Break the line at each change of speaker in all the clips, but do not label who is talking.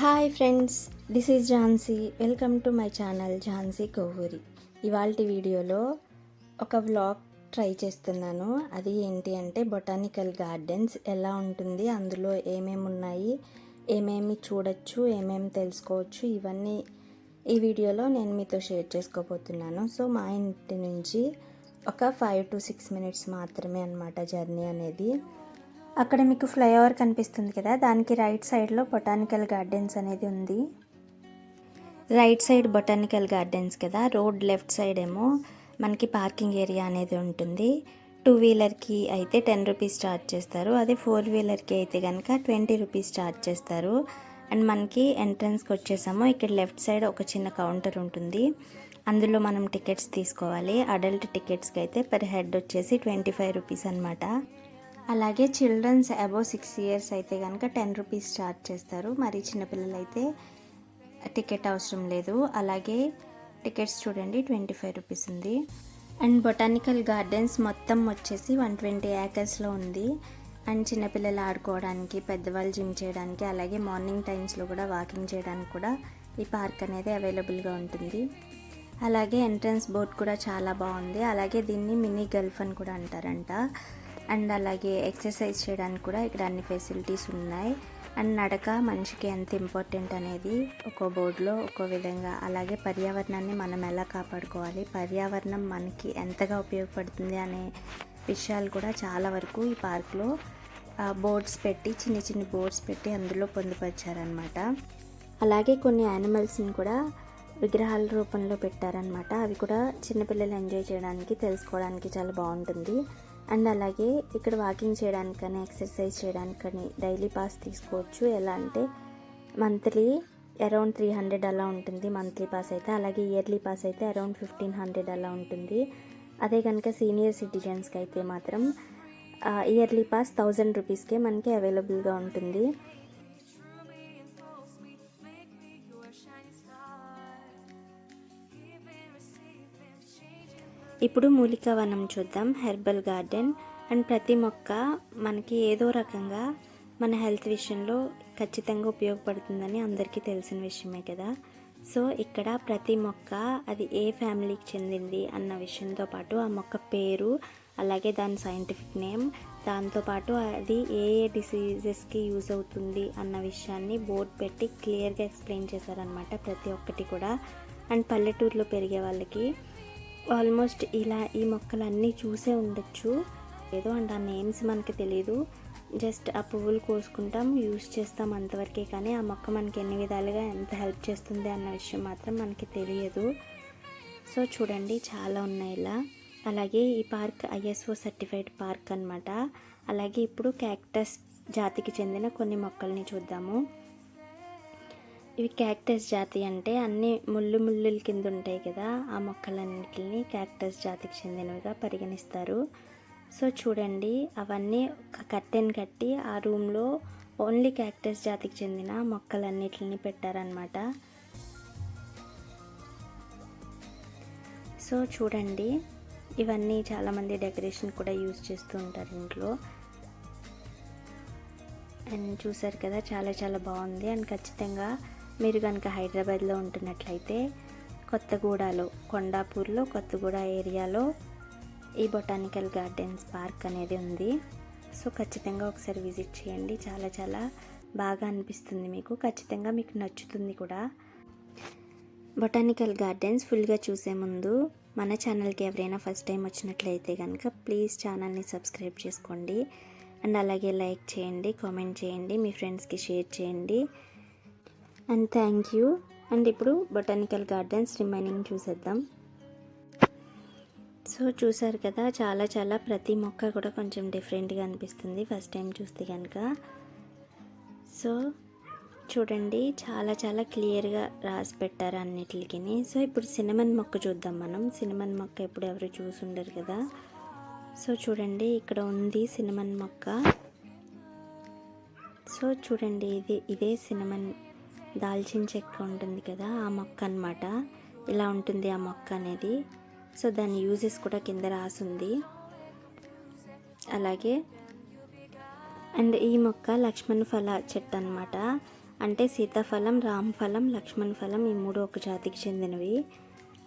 Hi friends, this is Jhansi. Welcome to my channel Jhansi Kovvuri. ఇవాల్టి వీడియోలో ఒక వ్లాగ్ ట్రై చేస్తున్నాను. అది ఏంటి అంటే బొటానికల్ గార్డెన్స్ ఎలా ఉంటుంది, అందులో ఏమేమి ఉన్నాయి, ఏమేమి చూడొచ్చు, ఏమేమి తెలుసుకోవచ్చు, ఇవన్నీ ఈ వీడియోలో నేను మీతో షేర్ చేసుకోబోతున్నాను. సో మా ఇంటి నుంచి ఒక 5 to 6 minutes మాత్రమే అన్నమాట జర్నీ అనేది. అక్కడ మీకు ఫ్లైఓవర్ కనిపిస్తుంది కదా, దానికి రైట్ సైడ్లో బొటానికల్ గార్డెన్స్ అనేది ఉంది. రైట్ సైడ్ బొటానికల్ గార్డెన్స్ కదా, రోడ్ లెఫ్ట్ సైడ్ ఏమో మనకి పార్కింగ్ ఏరియా అనేది ఉంటుంది. 2-wheelerకి అయితే 10 రూపీస్ ఛార్జ్ చేస్తారు, అదే 4-wheelerకి అయితే కనుక 20 రూపీస్ ఛార్జ్ చేస్తారు. అండ్ మనకి ఎంట్రన్స్కి వచ్చేసాము. ఇక్కడ లెఫ్ట్ సైడ్ ఒక చిన్న కౌంటర్ ఉంటుంది, అందులో మనం టికెట్స్ తీసుకోవాలి. అడల్ట్ టికెట్స్కి అయితే పర్ హెడ్ వచ్చేసి 25 రూపీస్ అనమాట. అలాగే చిల్డ్రన్స్ అబోవ్ 6 years అయితే కనుక 10 రూపీస్ ఛార్జ్ చేస్తారు. మరి చిన్నపిల్లలు అయితే టికెట్ అవసరం లేదు. అలాగే టికెట్స్ చూడండి 25 రూపీస్ ఉంది. అండ్ బొటానికల్ గార్డెన్స్ మొత్తం వచ్చేసి 120 acresలో ఉంది. అండ్ చిన్నపిల్లలు ఆడుకోవడానికి, పెద్దవాళ్ళు జిమ్ చేయడానికి, అలాగే మార్నింగ్ టైమ్స్లో కూడా వాకింగ్ చేయడానికి కూడా ఈ పార్క్ అనేది అవైలబుల్గా ఉంటుంది. అలాగే ఎంట్రన్స్ బోర్డ్ కూడా చాలా బాగుంది. అలాగే దీన్ని మినీ గల్ఫ్ అని కూడా అంటారంట. అండ్ అలాగే ఎక్సర్సైజ్ చేయడానికి కూడా ఇక్కడ అన్ని ఫెసిలిటీస్ ఉన్నాయి. అండ్ నడక మనిషికి ఎంత ఇంపార్టెంట్ అనేది ఒక్కో బోర్డులో ఒక్కో విధంగా, అలాగే పర్యావరణాన్ని మనం ఎలా కాపాడుకోవాలి, పర్యావరణం మనకి ఎంతగా ఉపయోగపడుతుంది అనే విషయాలు కూడా చాలా వరకు ఈ పార్క్లో బోర్డ్స్ పెట్టి, చిన్న చిన్న బోర్డ్స్ పెట్టి అందులో పొందుపరిచారనమాట. అలాగే కొన్ని యానిమల్స్ని కూడా విగ్రహాల రూపంలో పెట్టారనమాట. అవి కూడా చిన్నపిల్లలు ఎంజాయ్ చేయడానికి, తెలుసుకోవడానికి చాలా బాగుంటుంది. అండ్ అలాగే ఇక్కడ వాకింగ్ చేయడానికి కానీ, ఎక్సర్సైజ్ చేయడానికి కానీ డైలీ పాస్ తీసుకోవచ్చు. ఎలా అంటే మంత్లీ అరౌండ్ 300 అలా ఉంటుంది మంత్లీ పాస్ అయితే. అలాగే ఇయర్లీ పాస్ అయితే అరౌండ్ 1500 అలా ఉంటుంది. అదే కనుక సీనియర్ సిటిజన్స్కి అయితే మాత్రం ఇయర్లీ పాస్ 1000 రూపీస్కే మనకి అవైలబుల్గా ఉంటుంది. ఇప్పుడు మూలికా వనం చూద్దాం, హెర్బల్ గార్డెన్. అండ్ ప్రతి మొక్క మనకి ఏదో రకంగా మన హెల్త్ విషయంలో ఖచ్చితంగా ఉపయోగపడుతుందని అందరికీ తెలిసిన విషయమే కదా. సో ఇక్కడ ప్రతి మొక్క అది ఏ ఫ్యామిలీకి చెందింది అన్న విషయంతో పాటు ఆ మొక్క పేరు, అలాగే దాని సైంటిఫిక్ నేమ్, దాంతోపాటు అది ఏ ఏ డిసీజెస్కి యూజ్ అవుతుంది అన్న విషయాన్ని బోర్డు పెట్టి క్లియర్గా ఎక్స్ప్లెయిన్ చేశారనమాట ప్రతి ఒక్కటి కూడా. అండ్ పల్లెటూరులో పెరిగే వాళ్ళకి ఆల్మోస్ట్ ఇలా ఈ మొక్కలన్నీ చూసే ఉండొచ్చు ఏదో. అండ్ ఆ నేమ్స్ మనకి తెలియదు, జస్ట్ ఆ పువ్వులు కోసుకుంటాం, యూజ్ చేస్తాం అంతవరకే. కానీ ఆ మొక్క మనకి ఎన్ని విధాలుగా ఎంత హెల్ప్ చేస్తుంది అన్న విషయం మాత్రం మనకి తెలియదు. సో చూడండి చాలా ఉన్నాయి ఇలా. అలాగే ఈ పార్క్ ISO సర్టిఫైడ్ పార్క్ అనమాట. అలాగే ఇప్పుడు క్యాక్టస్ జాతికి చెందిన కొన్ని మొక్కల్ని చూద్దాము. ఇవి క్యాక్టస్ జాతి అంటే అన్ని ముళ్ళుల కింద ఉంటాయి కదా, ఆ మొక్కలన్నిటిని క్యాక్టస్ జాతికి చెందినవిగా పరిగణిస్తారు. సో చూడండి అవన్నీ కట్టెన్ కట్టి ఆ రూమ్లో ఓన్లీ క్యాక్టస్ జాతికి చెందిన మొక్కలన్నిటిని పెట్టారనమాట. సో చూడండి ఇవన్నీ చాలామంది డెకరేషన్ కూడా యూజ్ చేస్తూ ఉంటారు ఇంట్లో. అండ్ చూసారు కదా చాలా చాలా బాగుంది. అండ్ ఖచ్చితంగా మీరు కనుక హైదరాబాద్లో ఉంటున్నట్లయితే కొత్తగూడలో, కొండాపూర్లో కొత్తగూడ ఏరియాలో ఈ బొటానికల్ గార్డెన్స్ పార్క్ అనేది ఉంది. సో ఖచ్చితంగా ఒకసారి విజిట్ చేయండి, చాలా చాలా బాగా అనిపిస్తుంది మీకు, ఖచ్చితంగా మీకు నచ్చుతుంది కూడా. బొటానికల్ గార్డెన్స్ ఫుల్గా చూసే ముందు మన ఛానల్కి ఎవరైనా ఫస్ట్ టైం వచ్చినట్లయితే కనుక ప్లీజ్ ఛానల్ని సబ్స్క్రైబ్ చేసుకోండి. అండ్ అలాగే లైక్ చేయండి, కామెంట్ చేయండి, మీ ఫ్రెండ్స్కి షేర్ చేయండి. And thank you. అండ్ ఇప్పుడు బొటానికల్ గార్డెన్స్ రిమైనింగ్ చూసేద్దాం. సో చూసారు కదా చాలా చాలా ప్రతి మొక్క కూడా కొంచెం డిఫరెంట్గా అనిపిస్తుంది ఫస్ట్ టైం చూస్తే కనుక. సో చూడండి చాలా చాలా క్లియర్గా రాసి పెట్టారు అన్నిటికి. సో ఇప్పుడు సినమన్ మొక్క చూద్దాం మనం. సినమన్ మొక్క ఎప్పుడు ఎవరు చూసి ఉండరు కదా. సో చూడండి ఇక్కడ ఉంది సినమన్ మొక్క. సో చూడండి ఇదే సినమన్ దాల్చిన చెక్క ఉంటుంది కదా, ఆ మొక్క అన్నమాట. ఇలా ఉంటుంది ఆ మొక్క అనేది. సో దాని యూజెస్ కూడా కింద రాసుంది. అలాగే అండ్ ఈ మొక్క లక్ష్మణ ఫల చెట్టు అనమాట. అంటే సీతాఫలం, రామఫలం, లక్ష్మణ ఫలం ఈ మూడు ఒక జాతికి చెందినవి.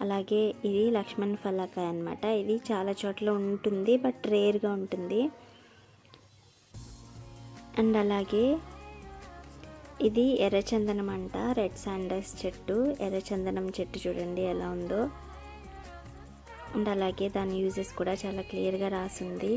అలాగే ఇది లక్ష్మణ ఫలకాయ అన్నమాట. ఇది చాలా చోట్ల ఉంటుంది, బట్ రేర్గా ఉంటుంది. అండ్ అలాగే ఇది ఎర్రచందనం అంట, రెడ్ శాండల్స్ చెట్టు. ఎర్రచందనం చెట్టు చూడండి ఎలా ఉందో. అండ్ అలాగే దాని యూజెస్ కూడా చాలా క్లియర్గా రాసింది.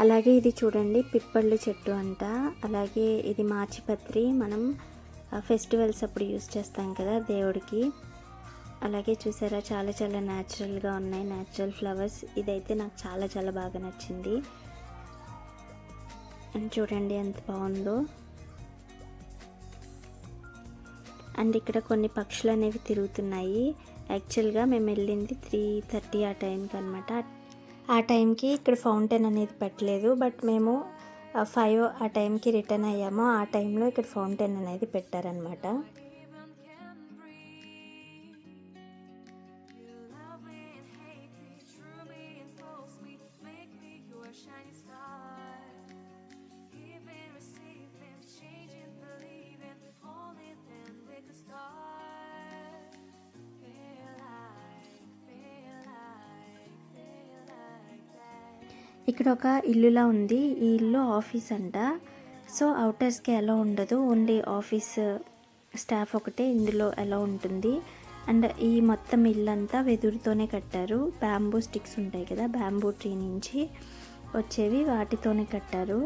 అలాగే ఇది చూడండి పిప్పళ్ళు చెట్టు అంట. అలాగే ఇది మాచిపత్రి, మనం ఫెస్టివల్స్ అప్పుడు యూస్ చేస్తాం కదా దేవుడికి. అలాగే చూసారా చాలా చాలా న్యాచురల్గా ఉన్నాయి, న్యాచురల్ ఫ్లవర్స్. ఇదైతే నాకు చాలా చాలా బాగా నచ్చింది. అండ్ చూడండి ఎంత బాగుందో. అండ్ ఇక్కడ కొన్ని పక్షులు అనేవి తిరుగుతున్నాయి. యాక్చువల్గా మేము వెళ్ళింది 3:30 ఆ టైంకి అనమాట. ఆ టైంకి ఇక్కడ ఫౌంటైన్ అనేది పెట్టలేదు, బట్ మేము 5 ఆ టైంకి రిటర్న్ అయ్యాము. ఆ టైంలో ఇక్కడ ఫౌంటైన్ అనేది పెట్టారనమాట. ఇక్కడ ఒక ఇల్లులా ఉంది. ఈ ఇల్లు ఆఫీస్ అంట. సో అవుటర్స్కి ఎలా ఉండదు, ఓన్లీ ఆఫీస్ స్టాఫ్ ఒకటే ఇందులో ఎలా ఉంటుంది. అండ్ ఈ మొత్తం ఇల్లంతా వెదురుతోనే కట్టారు. బ్యాంబూ స్టిక్స్ ఉంటాయి కదా, బ్యాంబూ ట్రీ నుంచి వచ్చేవి, వాటితోనే కట్టారు.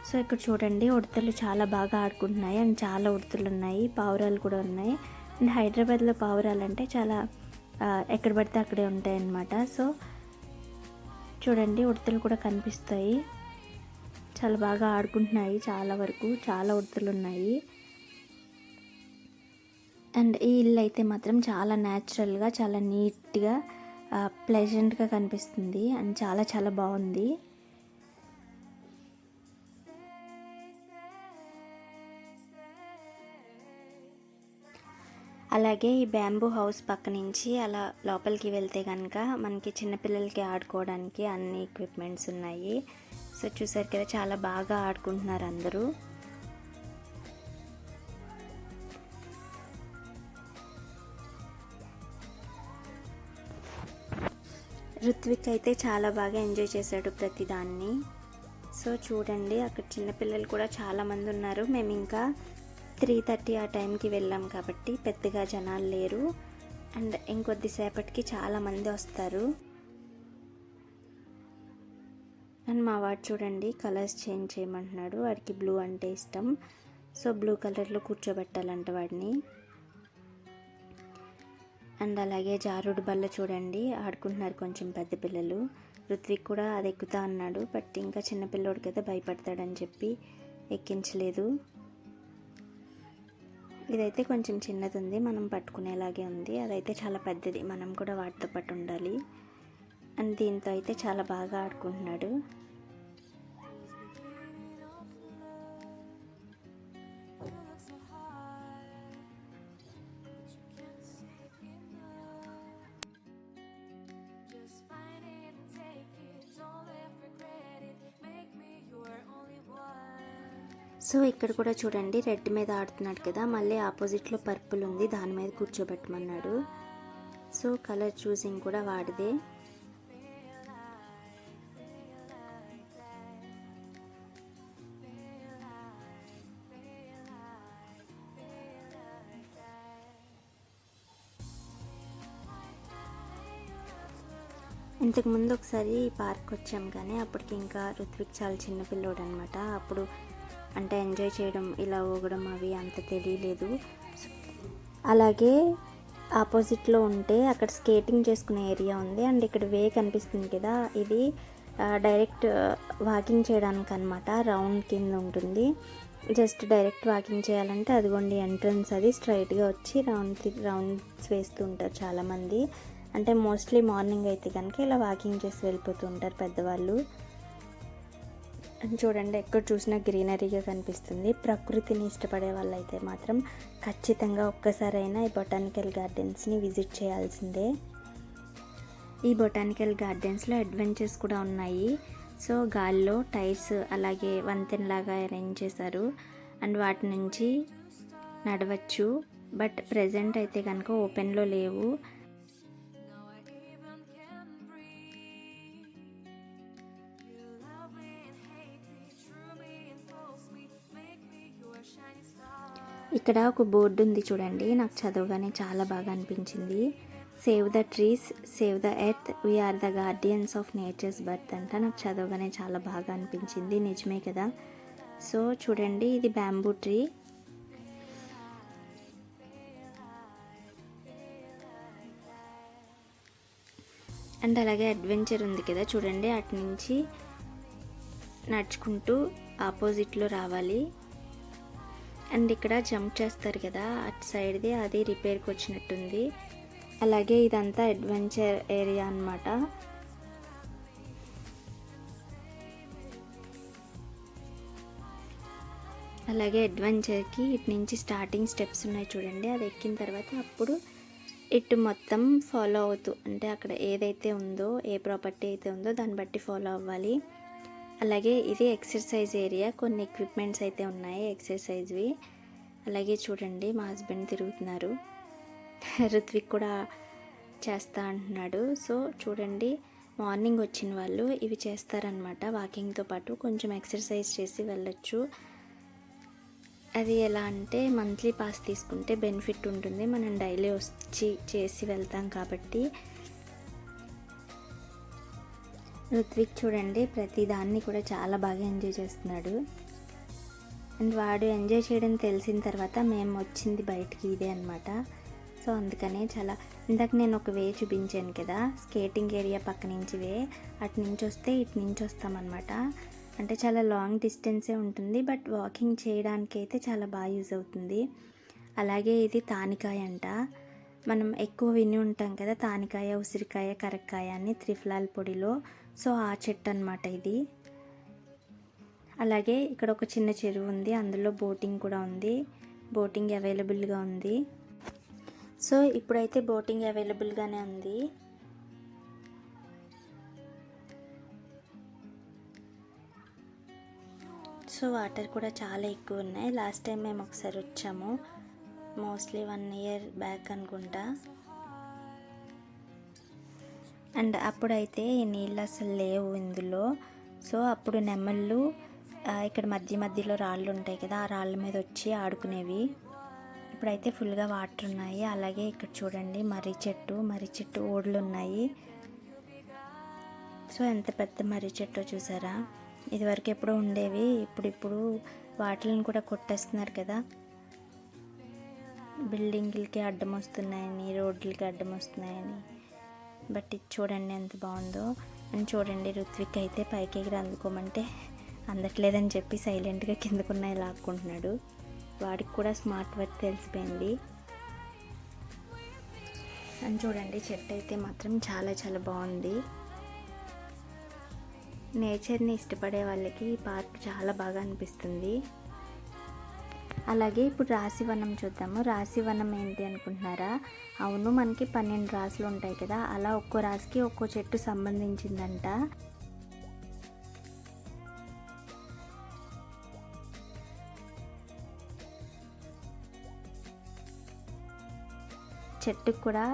సో ఇక్కడ చూడండి ఉడతలు చాలా బాగా ఆడుకుంటున్నాయి. అండ్ చాలా ఉడతలు ఉన్నాయి, పావురాలు కూడా ఉన్నాయి. అండ్ హైదరాబాద్లో పావురాలు అంటే చాలా ఎక్కడ పడితే అక్కడే ఉంటాయి అన్నమాట. సో చూడండి ఉడతలు కూడా కనిపిస్తాయి, చాలా బాగా ఆడుకుంటున్నాయి. చాలా వరకు చాలా ఉడతలు ఉన్నాయి. అండ్ ఈ ఇల్లు అయితే మాత్రం చాలా న్యాచురల్గా, చాలా నీట్గా, ప్లెజెంట్గా కనిపిస్తుంది. అండ్ చాలా చాలా బాగుంది. అలాగే ఈ బ్యాంబూ హౌస్ పక్క నుంచి అలా లోపలికి వెళ్తే కనుక మనకి చిన్నపిల్లలకి ఆడుకోవడానికి అన్ని ఎక్విప్మెంట్స్ ఉన్నాయి. సో చూసారు కదా చాలా బాగా ఆడుకుంటున్నారు అందరూ. రుత్విక్ అయితే చాలా బాగా ఎంజాయ్ చేశాడు ప్రతిదాన్ని. సో చూడండి అక్కడ చిన్నపిల్లలు కూడా చాలామంది ఉన్నారు. మేము ఇంకా 3:30 ఆ టైంకి వెళ్ళాం కాబట్టి పెద్దగా జనాలు లేరు. అండ్ ఇంకొద్దిసేపటికి చాలామంది వస్తారు. అండ్ మా వాడు చూడండి కలర్స్ చేంజ్ చేయమంటున్నాడు, వాడికి బ్లూ అంటే ఇష్టం. సో బ్లూ కలర్లో కూర్చోబెట్టాలంట వాడిని. అండ్ అలాగే జారుడు బల్ల చూడండి ఆడుకుంటున్నారు కొంచెం పెద్ద పిల్లలు. రుత్విక్ కూడా అది ఎక్కుతా అన్నాడు, బట్ ఇంకా చిన్నపిల్లోడు కదా భయపడతాడని చెప్పి ఎక్కించలేదు. ఇదైతే కొంచెం చిన్నది ఉంది, మనం పట్టుకునేలాగే ఉంది. అదైతే చాలా పెద్దది, మనం కూడా వాటితో పాటు ఉండాలి. అండ్ దీంతో అయితే చాలా బాగా ఆడుకుంటున్నాడు. సో ఇక్కడ కూడా చూడండి రెడ్ మీద ఆడుతున్నాడు కదా, మళ్ళీ ఆపోజిట్లో పర్పుల్ ఉంది, దాని మీద కూర్చోబెట్టమన్నాడు. సో కలర్ చూసింగ్ కూడా వాడిదే. ఇంతకుముందు ఒకసారి ఈ పార్క్ వచ్చాం కానీ అప్పటికి ఇంకా రుత్విక్ చాలా చిన్న పిల్లోడు అనమాట. అప్పుడు అంటే ఎంజాయ్ చేయడం, ఇలా ఊగడం అవి అంత తెలియలేదు. అలాగే ఆపోజిట్లో ఉంటే అక్కడ స్కేటింగ్ చేసుకునే ఏరియా ఉంది. అండ్ ఇక్కడ వే కనిపిస్తుంది కదా, ఇది డైరెక్ట్ వాకింగ్ చేయడానికి అనమాట. రౌండ్ కింద ఉంటుంది, జస్ట్ డైరెక్ట్ వాకింగ్ చేయాలంటే అదిగోండి ఎంట్రన్స్, అది స్ట్రైట్గా వచ్చి రౌండ్స్ వేస్తూ ఉంటారు చాలామంది. అంటే మోస్ట్లీ మార్నింగ్ అయితే కనుక ఇలా వాకింగ్ చేసి వెళ్ళిపోతూ ఉంటారు పెద్దవాళ్ళు. అని చూడండి, ఎక్కడ చూసినా గ్రీనరీగా కనిపిస్తుంది. ప్రకృతిని ఇష్టపడే వాళ్ళైతే మాత్రం ఖచ్చితంగా ఒక్కసారైనా ఈ బొటానికల్ గార్డెన్స్ని విజిట్ చేయాల్సిందే. ఈ బొటానికల్ గార్డెన్స్లో అడ్వెంచర్స్ కూడా ఉన్నాయి. సో గాల్లో టైర్స్ అలాగే వంతెనలాగా అరేంజ్ చేశారు అండ్ వాటి నుంచి నడవచ్చు. బట్ ప్రజెంట్ అయితే కనుక ఓపెన్లో లేవు. ఇక్కడ ఒక బోర్డు ఉంది చూడండి, నాకు చదవగానే చాలా బాగా అనిపించింది. Save the trees, save the earth, we are the guardians of nature's birth అంట. నాకు చదవగానే చాలా బాగా అనిపించింది. నిజమే కదా. సో చూడండి, ఇది బ్యాంబూ ట్రీ. అండ్ అలాగే అడ్వెంచర్ ఉంది కదా చూడండి, అటు నుంచి నడుచుకుంటూ ఆపోజిట్లో రావాలి. అండ్ ఇక్కడ జంప్ చేస్తారు కదా అటు సైడ్ది, అది రిపేర్కి వచ్చినట్టుంది. అలాగే ఇదంతా అడ్వెంచర్ ఏరియా అన్నమాట. అలాగే అడ్వెంచర్కి ఇటు నుంచి స్టార్టింగ్ స్టెప్స్ ఉన్నాయి చూడండి, అది ఎక్కిన తర్వాత అప్పుడు ఇటు మొత్తం ఫాలో అవుతూ, అంటే అక్కడ ఏదైతే ఉందో, ఏ ప్రాపర్టీ అయితే ఉందో దాన్ని బట్టి ఫాలో అవ్వాలి. అలాగే ఇది ఎక్సర్సైజ్ ఏరియా, కొన్ని ఎక్విప్మెంట్స్ అయితే ఉన్నాయి ఎక్సర్సైజ్వి. అలాగే చూడండి, మా హస్బెండ్ తిరుగుతున్నారు, రుత్విక్ కూడా చేస్తా అంటున్నాడు. సో చూడండి, మార్నింగ్ వచ్చిన వాళ్ళు ఇవి చేస్తారనమాట. వాకింగ్తో పాటు కొంచెం ఎక్సర్సైజ్ చేసి వెళ్ళొచ్చు. అది ఎలా అంటే మంత్లీ పాస్ తీసుకుంటే బెనిఫిట్ ఉంటుంది, మనం డైలీ వచ్చి చేసి వెళ్తాం కాబట్టి. రుత్విక్ చూడండి, ప్రతి దాన్ని కూడా చాలా బాగా ఎంజాయ్ చేస్తున్నాడు. అండ్ వాడు ఎంజాయ్ చేయడం తెలిసిన తర్వాత మేము వచ్చింది బయటికి ఇదే అనమాట. సో అందుకనే చాలా, ఇందాక నేను ఒక వే చూపించాను కదా, స్కేటింగ్ ఏరియా పక్క నుంచి వే, అటు నుంచి వస్తే ఇటు నుంచి వస్తామన్నమాట. అంటే చాలా లాంగ్ డిస్టెన్సే ఉంటుంది, బట్ వాకింగ్ చేయడానికి అయితే చాలా బాగా యూజ్ అవుతుంది. అలాగే ఇది తానికాయ అంట. మనం ఎక్కువ విని ఉంటాం కదా, తానికాయ, ఉసిరికాయ, కరక్కాయ అని త్రిఫలాల పొడిలో. సో ఆ చెట్టు అనమాట ఇది. అలాగే ఇక్కడ ఒక చిన్న చెరువు ఉంది, అందులో బోటింగ్ కూడా ఉంది. బోటింగ్ అవైలబుల్గా ఉంది. సో ఇప్పుడైతే బోటింగ్ అవైలబుల్గానే ఉంది. సో వాటర్ కూడా చాలా ఎక్కువ ఉన్నాయి. లాస్ట్ టైం మేము ఒకసారి వచ్చాము, మోస్ట్లీ 1 year బ్యాక్ అనుకుంటా. అండ్ అప్పుడైతే ఈ నీళ్ళు అసలు లేవు ఇందులో. సో అప్పుడు నెమళ్ళు ఇక్కడ మధ్యలో రాళ్ళు ఉంటాయి కదా, ఆ రాళ్ళ మీద వచ్చి ఆడుకునేవి. ఇప్పుడైతే ఫుల్గా వాటర్ ఉన్నాయి. అలాగే ఇక్కడ చూడండి, మర్రి చెట్టు ఓడలు ఉన్నాయి. సో ఎంత పెద్ద మర్రి చెట్టు చూసారా. ఇదివరకు ఎప్పుడో ఉండేవి, ఇప్పుడు వాటిని కూడా కొట్టేస్తున్నారు కదా, బిల్డింగ్లకి అడ్డం వస్తున్నాయని, రోడ్లకి అడ్డం వస్తున్నాయని. బట్ ఇది చూడండి ఎంత బాగుందో. అని చూడండి, రుత్విక్ అయితే పైకి ఎగిరి అందుకోమంటే అందట్లేదని చెప్పి సైలెంట్గా కిందకున్నాయి లాక్కుంటున్నాడు. వాడికి కూడా స్మార్ట్ వర్క్ తెలిసిపోయింది. అని చూడండి, చెట్టు అయితే మాత్రం చాలా చాలా బాగుంది. నేచర్ని ఇష్టపడే వాళ్ళకి ఈ పార్క్ చాలా బాగా అనిపిస్తుంది. అలాగే ఇప్పుడు రాశివనం చూద్దాము. రాశివనం ఏంటి అనుకుంటున్నారా? అవును, మనకి 12 రాశులు ఉంటాయి కదా, అలా ఒక్కో రాశికి ఒక్కో చెట్టు సంబంధించిందంట. చెట్టుకు కూడా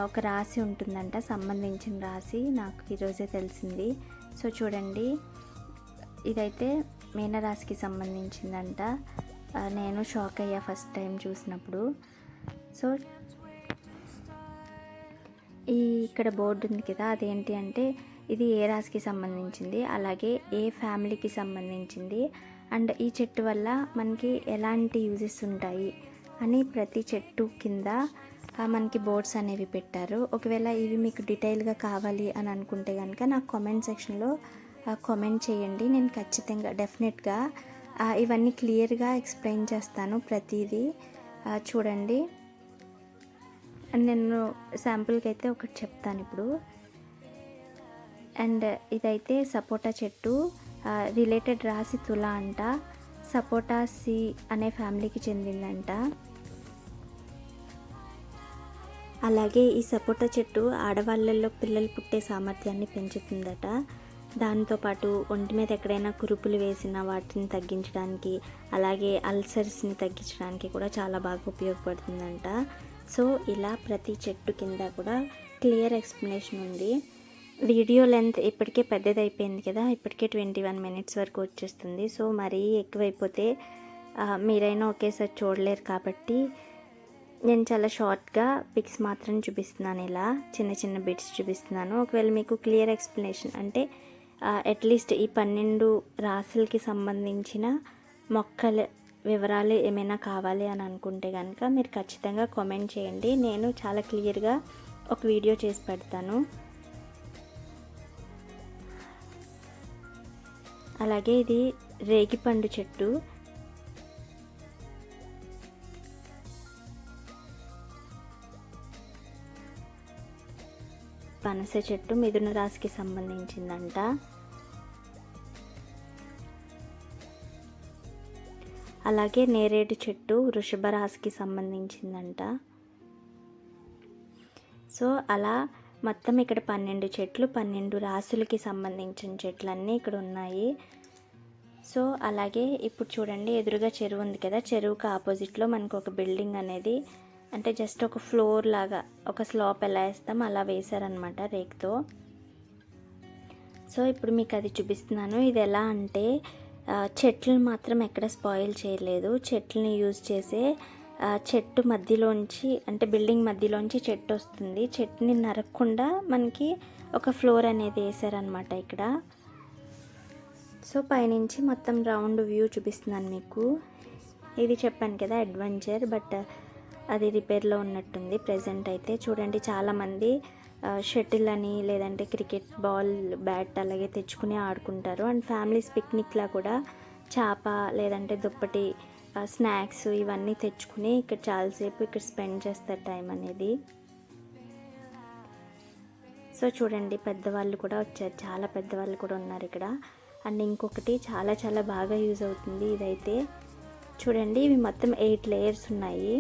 ఒక రాశి ఉంటుందంట, సంబంధించిన రాశి. నాకు ఈరోజే తెలిసింది. సో చూడండి, ఇదైతే మీనరాశికి సంబంధించిందంట. నేను షాక్ అయ్యా ఫస్ట్ టైం చూసినప్పుడు. సో ఇక్కడ బోర్డు ఉంది కదా, అదేంటి అంటే ఇది ఏ రాశికి సంబంధించింది, అలాగే ఏ ఫ్యామిలీకి సంబంధించింది, అండ్ ఈ చెట్టు వల్ల మనకి ఎలాంటి యూజెస్ ఉంటాయి అని ప్రతి చెట్టు కింద మనకి బోర్డ్స్ అనేవి పెట్టారు. ఒకవేళ ఇవి మీకు డీటెయిల్గా కావాలి అని అనుకుంటే కనుక నాకు కామెంట్ సెక్షన్లో కామెంట్ చేయండి. నేను ఖచ్చితంగా డెఫినెట్గా ఇవన్నీ క్లియర్గా ఎక్స్ప్లెయిన్ చేస్తాను ప్రతిదీ. చూడండి, నేను శాంపుల్కి అయితే ఒకటి చెప్తాను ఇప్పుడు. అండ్ ఇదైతే సపోటా చెట్టు, రిలేటెడ్ రాశి తుల అంట. సపోటాసి అనే ఫ్యామిలీకి చెందిందంట. అలాగే ఈ సపోటా చెట్టు ఆడవాళ్ళల్లో పిల్లలు పుట్టే సామర్థ్యాన్ని పెంచుతుందట. దాంతోపాటు ఒంటి మీద ఎక్కడైనా కురుపులు వేసిన వాటిని తగ్గించడానికి, అలాగే అల్సర్స్ని తగ్గించడానికి కూడా చాలా బాగా ఉపయోగపడుతుందంట. సో ఇలా ప్రతి చెట్టు కింద కూడా క్లియర్ ఎక్స్ప్లెనేషన్ ఉంది. వీడియో లెంత్ ఇప్పటికే పెద్దదైపోయింది కదా, ఇప్పటికే 21 minutes వరకు వచ్చేస్తుంది. సో మరీ ఎక్కువైపోతే మీరైనా ఒకేసారి చూడలేరు కాబట్టి నేను చాలా షార్ట్గా పిక్స్ మాత్రం చూపిస్తున్నాను. ఇలా చిన్న చిన్న బిట్స్ చూపిస్తున్నాను. ఒకవేళ మీకు క్లియర్ ఎక్స్ప్లెనేషన్ అంటే అట్లీస్ట్ ఈ 12 రాశులకి సంబంధించిన మొక్కల వివరాలు ఏమైనా కావాలి అని అనుకుంటే కనుక మీరు ఖచ్చితంగా కామెంట్ చేయండి. నేను చాలా క్లియర్గా ఒక వీడియో చేసి పెడతాను. అలాగే ఇది రేగిపండు చెట్టు. పనస చెట్టు మిథున రాశికి సంబంధించిందంట. అలాగే నేరేడు చెట్టు వృషభ రాశికి సంబంధించిందంట. సో అలా మొత్తం ఇక్కడ 12 చెట్లు 12 రాశులకి సంబంధించిన చెట్లన్నీ ఇక్కడ ఉన్నాయి. సో అలాగే ఇప్పుడు చూడండి, ఎదురుగా చెరువు ఉంది కదా, చెరువుకి ఆపోజిట్లో మనకు ఒక బిల్డింగ్ అనేది, అంటే జస్ట్ ఒక ఫ్లోర్ లాగా ఒక స్లాప్ ఎలా వేస్తాం అలా వేశారనమాట రేక్తో. సో ఇప్పుడు మీకు అది చూపిస్తున్నాను. ఇది ఎలా అంటే చెట్లను మాత్రం ఎక్కడ స్పాయిల్ చేయలేదు. చెట్లని యూజ్ చేసే చెట్టు మధ్యలోంచి, అంటే బిల్డింగ్ మధ్యలోంచి చెట్టు వస్తుంది. చెట్టుని నరకకుండా మనకి ఒక ఫ్లోర్ అనేది వేసారనమాట ఇక్కడ. సో పైనుంచి మొత్తం రౌండ్ వ్యూ చూపిస్తున్నాను మీకు. ఇది చెప్పాను కదా అడ్వెంచర్, బట్ అది రిపేర్లో ఉన్నట్టుంది ప్రజెంట్ అయితే. చూడండి చాలామంది షటిల్ అని లేదంటే క్రికెట్ బాల్ బ్యాట్ అలాగే తెచ్చుకుని ఆడుకుంటారు. అండ్ ఫ్యామిలీస్ పిక్నిక్లా కూడా చేప లేదంటే దుప్పటి స్నాక్స్ ఇవన్నీ తెచ్చుకుని ఇక్కడ చాలాసేపు ఇక్కడ స్పెండ్ చేస్తారు టైం అనేది. సో చూడండి పెద్దవాళ్ళు కూడా వచ్చారు, చాలా పెద్దవాళ్ళు కూడా ఉన్నారు ఇక్కడ. అండ్ ఇంకొకటి చాలా చాలా బాగా యూజ్ అవుతుంది ఇదైతే. చూడండి ఇవి మొత్తం 8 layers ఉన్నాయి.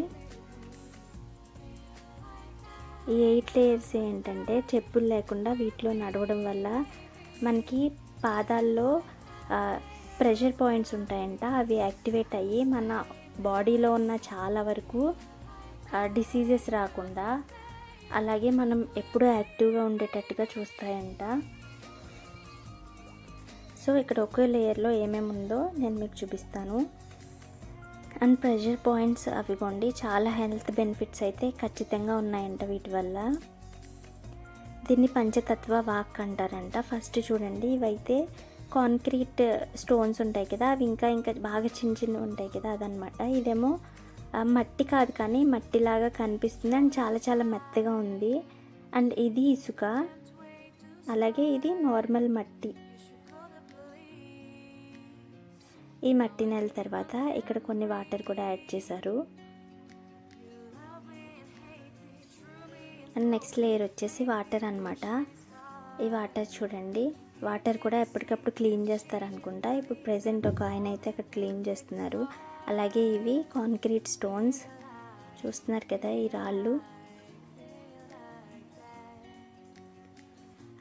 ఈ 8 layers ఏంటంటే చెప్పులు లేకుండా వీటిలో నడవడం వల్ల మనకి పాదాల్లో ప్రెషర్ పాయింట్స్ ఉంటాయంట. అవి యాక్టివేట్ అయ్యి మన బాడీలో ఉన్న చాలా వరకు డిసీజెస్ రాకుండా, అలాగే మనం ఎప్పుడూ యాక్టివ్గా ఉండేటట్టుగా చూస్తాయంట. సో ఇక్కడ ఒకే లేయర్లో ఏమేమి ఉందో నేను మీకు చూపిస్తాను. అండ్ ప్రెషర్ పాయింట్స్ అవిగోండి, చాలా హెల్త్ బెనిఫిట్స్ అయితే ఖచ్చితంగా ఉన్నాయంట వీటి వల్ల. దీన్ని పంచతత్వ వాక్ అంటారంట. ఫస్ట్ చూడండి, ఇవైతే కాంక్రీట్ స్టోన్స్ ఉంటాయి కదా, అవి ఇంకా ఇంకా బాగా చిన్న చిన్నవి ఉంటాయి కదా, అదనమాట. ఇదేమో మట్టి కాదు కానీ మట్టిలాగా కనిపిస్తుంది అండ్ చాలా చాలా మెత్తగా ఉంది. అండ్ ఇది ఇసుక, అలాగే ఇది నార్మల్ మట్టి. ఈ మట్టి నెల తర్వాత ఇక్కడ కొన్ని వాటర్ కూడా యాడ్ చేశారు. అండ్ నెక్స్ట్ లేయర్ వచ్చేసి వాటర్ అనమాట. ఈ వాటర్ చూడండి, వాటర్ కూడా ఎప్పటికప్పుడు క్లీన్ చేస్తారు అనుకుంటా. ఇప్పుడు ప్రెజెంట్ ఒక ఆయన అయితే అక్కడ క్లీన్ చేస్తున్నారు. అలాగే ఇవి కాంక్రీట్ స్టోన్స్ చూస్తున్నారు కదా, ఈ రాళ్ళు.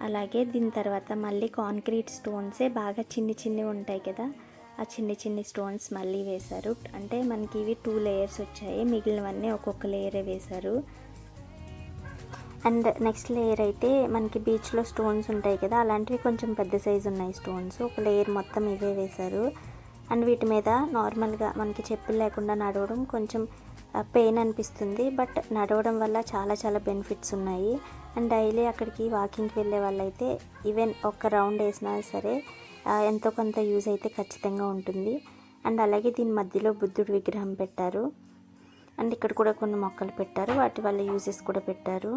అలాగే దీని తర్వాత మళ్ళీ కాంక్రీట్ స్టోన్సే బాగా చిన్ని చిన్నవి ఉంటాయి కదా, ఆ చిన్ని చిన్ని స్టోన్స్ మళ్ళీ వేశారు. అంటే మనకి ఇవి 2 layers వచ్చాయి, మిగిలినవన్నీ ఒక్కొక్క లేయరే వేశారు. అండ్ నెక్స్ట్ లేయర్ అయితే మనకి బీచ్లో స్టోన్స్ ఉంటాయి కదా, అలాంటివి కొంచెం పెద్ద సైజు ఉన్నాయి స్టోన్స్. ఒక లేయర్ మొత్తం ఇవే వేశారు. అండ్ వీటి మీద నార్మల్గా మనకి చెప్పులు లేకుండా నడవడం కొంచెం పెయిన్ అనిపిస్తుంది, బట్ నడవడం వల్ల చాలా చాలా బెనిఫిట్స్ ఉన్నాయి. అండ్ డైలీ అక్కడికి వాకింగ్కి వెళ్ళే వాళ్ళైతే ఈవెన్ ఒక రౌండ్ వేసినా సరే ఎంతో కొంత యూజ్ అయితే ఖచ్చితంగా ఉంటుంది. అండ్ అలాగే దీని మధ్యలో బుద్ధుడు విగ్రహం పెట్టారు. అండ్ ఇక్కడ కూడా కొన్ని మొక్కలు పెట్టారు, వాటి వల్ల యూజెస్ కూడా పెట్టారు.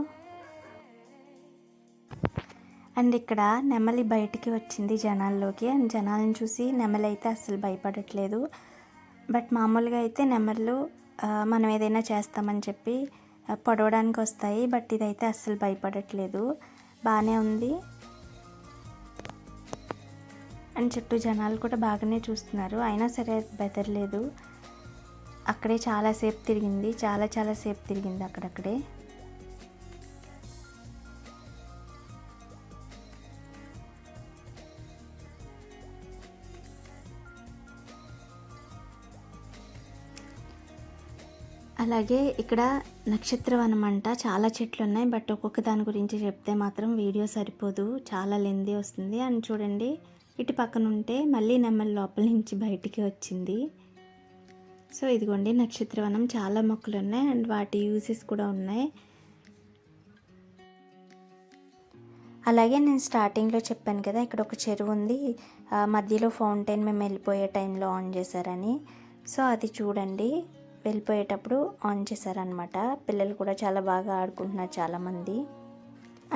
అండ్ ఇక్కడ నెమలి బయటికి వచ్చింది జనాల్లోకి. అండ్ జనాలను చూసి నెమలి అయితే అస్సలు భయపడట్లేదు. బట్ మామూలుగా అయితే నెమళ్ళు మనం ఏదైనా చేస్తామని చెప్పి పొడవడానికి వస్తాయి, బట్ ఇదైతే అస్సలు భయపడట్లేదు, బాగానే ఉంది. అండ్ చుట్టూ జనాలు కూడా బాగానే చూస్తున్నారు. అయినా సరే బెదరలేదు. అక్కడే చాలాసేపు తిరిగింది, చాలాసేపు తిరిగింది అక్కడక్కడే. అలాగే ఇక్కడ నక్షత్రవనం అంట, చాలా చెట్లు ఉన్నాయి. బట్ ఒక్కొక్క దాని గురించి చెప్తే మాత్రం వీడియో సరిపోదు, చాలా లెందీ వస్తుంది. అని చూడండి, ఇటు పక్కన ఉంటే మళ్ళీ నెమలి లోపల నుంచి బయటికి వచ్చింది. సో ఇదిగోండి నక్షత్రవనం, చాలా మొక్కలు ఉన్నాయి అండ్ వాటి యూసెస్ కూడా ఉన్నాయి. అలాగే నేను స్టార్టింగ్లో చెప్పాను కదా, ఇక్కడ ఒక చెరువు ఉంది, మధ్యలో ఫౌంటైన్ మేము వెళ్ళిపోయే టైంలో ఆన్ చేశారని. సో అది చూడండి, వెళ్ళిపోయేటప్పుడు ఆన్ చేశారనమాట. పిల్లలు కూడా చాలా బాగా ఆడుకుంటున్నారు చాలామంది.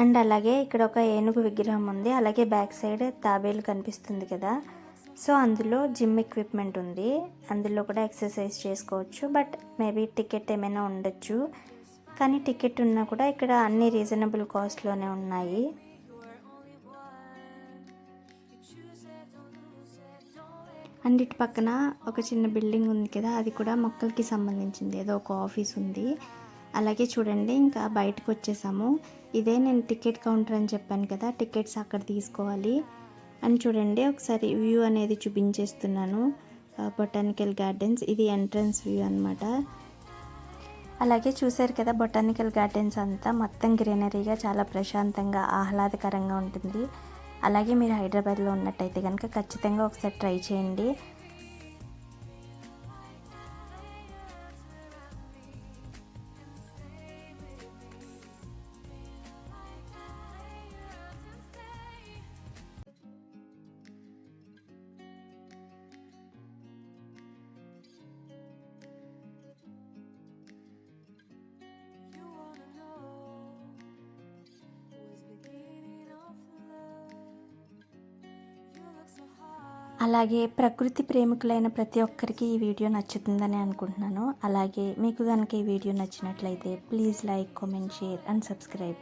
అండ్ అలాగే ఇక్కడ ఒక ఏనుగు విగ్రహం ఉంది. అలాగే బ్యాక్ సైడ్ తాబేలు కనిపిస్తుంది కదా, సో అందులో జిమ్ ఎక్విప్మెంట్ ఉంది. అందులో కూడా ఎక్సర్సైజ్ చేసుకోవచ్చు. బట్ మేబీ టికెట్ ఏమైనా ఉండొచ్చు, కానీ టికెట్ ఉన్నా కూడా ఇక్కడ అన్ని రీజనబుల్ కాస్ట్లోనే ఉన్నాయి. అండ్ ఇటు పక్కన ఒక చిన్న బిల్డింగ్ ఉంది కదా, అది కూడా మొక్కలకి సంబంధించింది, ఏదో ఒక ఆఫీస్ ఉంది. అలాగే చూడండి, ఇంకా బయటకు వచ్చేసాము. ఇదే నేను టికెట్ కౌంటర్ అని చెప్పాను కదా, టికెట్స్ అక్కడ తీసుకోవాలి. అని చూడండి, ఒకసారి వ్యూ అనేది చూపించేస్తున్నాను. బొటానికల్ గార్డెన్స్, ఇది ఎంట్రన్స్ వ్యూ అనమాట. అలాగే చూసారు కదా, బొటానికల్ గార్డెన్స్ అంతా మొత్తం గ్రీనరీగా చాలా ప్రశాంతంగా ఆహ్లాదకరంగా ఉంటుంది. అలాగే మీరు హైదరాబాద్లో ఉన్నట్టయితే కనుక ఖచ్చితంగా ఒకసారి ట్రై చేయండి. అలాగే ప్రకృతి ప్రేమికులైన ప్రతి ఒక్కరికి ఈ వీడియో నచ్చుతుందని అనుకుంటున్నాను. అలాగే మీకు కనుక ఈ వీడియో నచ్చినట్లయితే please like, comment, share and subscribe.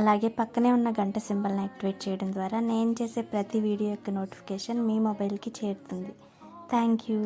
అలాగే పక్కనే ఉన్న గంట సింబల్ని యాక్టివేట్ చేయడం ద్వారా నేను చేసే ప్రతి వీడియో యొక్క నోటిఫికేషన్ మీ మొబైల్కి చేరుతుంది. Thank you.